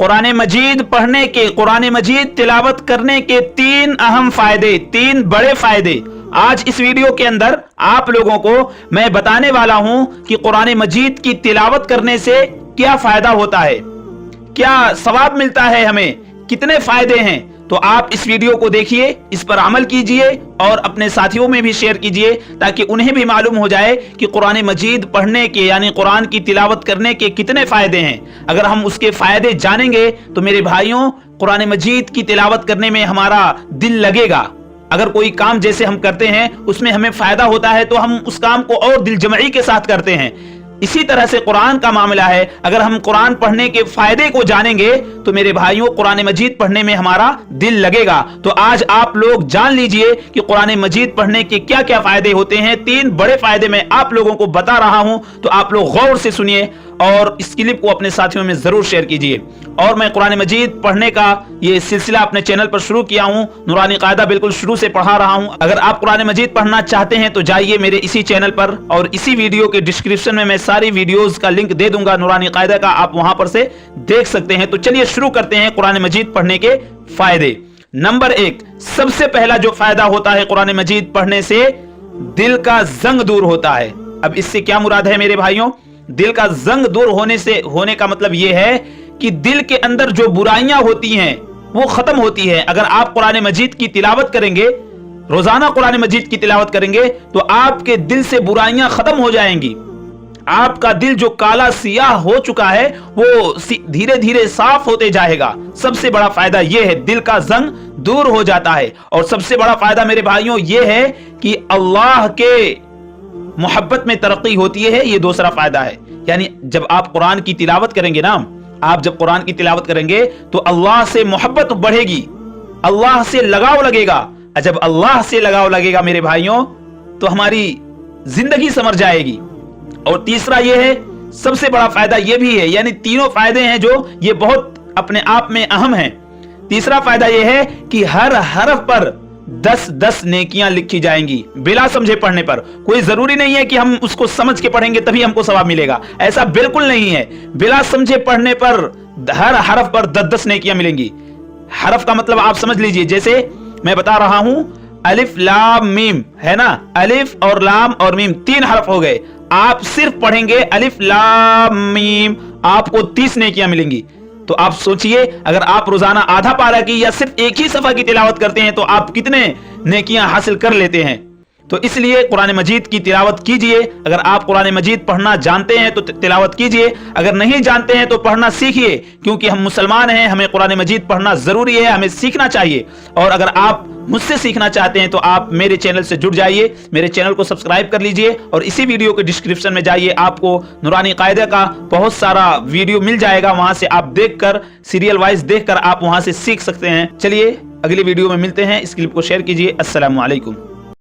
कुरान मजीद पढ़ने के, कुरान मजीद तिलावत करने के 3 अहम फायदे, 3 बड़े फायदे आज इस वीडियो के अंदर आप लोगों को मैं बताने वाला हूं कि कुरान मजीद की तिलावत करने से क्या फायदा होता है, क्या सवाब मिलता है, हमें कितने फायदे हैं। तो आप इस वीडियो को देखिए, इस पर अमल कीजिए और अपने साथियों में भी शेयर कीजिए ताकि उन्हें भी मालूम हो जाए कि कुरान मजीद पढ़ने के यानी कुरान की तिलावत करने के कितने फायदे हैं। अगर हम उसके फायदे जानेंगे तो मेरे भाइयों कुरान मजीद की तिलावत करने में हमारा दिल लगेगा। अगर कोई काम जैसे हम करते हैं उसमें हमें फायदा होता है तो हम उस काम को और दिल जमई के साथ करते हैं। इसी तरह से कुरान का मामला है, अगर हम कुरान पढ़ने के फायदे को जानेंगे तो मेरे भाइयों कुरान मजीद पढ़ने में हमारा दिल लगेगा। तो आज आप लोग जान लीजिए कि कुरान मजीद पढ़ने के क्या क्या फायदे होते हैं। 3 बड़े फायदे मैं आप लोगों को बता रहा हूं, तो आप लोग गौर से सुनिए और इस क्लिप को अपने साथियों में जरूर शेयर कीजिए। और मैं कुरान मजीद पढ़ने का ये सिलसिला अपने चैनल पर शुरू किया हूं, नूरानी कायदा बिल्कुल शुरू से पढ़ा रहा हूं। अगर आप कुरान मजीद पढ़ना चाहते हैं तो जाइए मेरे इसी चैनल पर और इसी वीडियो के डिस्क्रिप्शन में मैं सारी वीडियोस का लिंक दे दूंगा नूरानी कायदा का, आप वहां पर से देख सकते हैं। तो चलिए शुरू करते हैं कुरान मजीद पढ़ने के फायदे। नंबर 1, सबसे पहला जो फायदा होता है कुरान मजीद पढ़ने से, दिल का जंग दूर होता है। अब इससे क्या मुराद है मेरे भाइयों? दिल का जंग दूर होने का मतलब यह है कि दिल के अंदर जो बुराइयां होती हैं वो खत्म होती है। अगर आप कुरान मजीद की तिलावत करेंगे, रोजाना कुरान मजीद की तिलावत करेंगे तो आपके दिल से बुराइयां खत्म हो जाएंगी। आपका दिल जो काला सियाह हो चुका है वो धीरे धीरे साफ होते जाएगा। सबसे बड़ा फायदा यह है, दिल का जंग दूर हो जाता है। और सबसे बड़ा फायदा मेरे भाइयों यह है कि अल्लाह के मोहब्बत में तरक्की होती है। ये दूसरा फायदा है, यानी जब आप कुरान की तिलावत करेंगे ना, आप जब कुरान की तिलावत करेंगे तो अल्लाह से मोहब्बत बढ़ेगी, अल्लाह से लगाव लगेगा। जब अल्लाह से लगाव लगेगा मेरे भाइयों तो हमारी जिंदगी संवर जाएगी। और तीसरा यह है, सबसे बड़ा फायदा यह भी है, यानी तीनों फायदे हैं जो ये बहुत अपने आप में अहम हैं। तीसरा फायदा यह है कि हर हरफ पर 10-10 नेकियां लिखी जाएंगी बिना समझे पढ़ने पर। कोई जरूरी नहीं है कि हम उसको समझ के पढ़ेंगे तभी हमको सवाब मिलेगा, ऐसा बिल्कुल नहीं है। बिना समझे पढ़ने पर हर हरफ पर 10-10 नेकियां मिलेंगी। हरफ का मतलब आप समझ लीजिए, जैसे मैं बता रहा हूं अलिफ लाम मीम है ना, अलिफ और लाम और मीम 3 हरफ हो गए। आप सिर्फ पढ़ेंगे अलिफ लाम मीम, आपको 30 नेकियां मिलेंगी। तो आप सोचिए, अगर आप रोजाना आधा पारा की या सिर्फ एक ही सफा की तिलावत करते हैं तो आप कितने नेकियां हासिल कर लेते हैं। तो इसलिए कुरान मजीद की तिलावत कीजिए। अगर आप कुरान मजीद पढ़ना जानते हैं तो तिलावत कीजिए, अगर नहीं जानते हैं तो पढ़ना सीखिए, क्योंकि हम मुसलमान हैं, हमें कुरान मजीद पढ़ना जरूरी है, हमें सीखना चाहिए। और अगर आप मुझसे सीखना चाहते हैं तो आप मेरे चैनल से जुड़ जाइए, मेरे चैनल को सब्सक्राइब कर लीजिए और इसी वीडियो के डिस्क्रिप्शन में जाइए, आपको नूरानी कायदा का बहुत सारा वीडियो मिल जाएगा। वहां से आप देखकर सीरियल वाइज देखकर आप वहां से सीख सकते हैं। चलिए अगली वीडियो में मिलते हैं। इस क्लिप को शेयर कीजिए। अस्सलामु अलैकुम।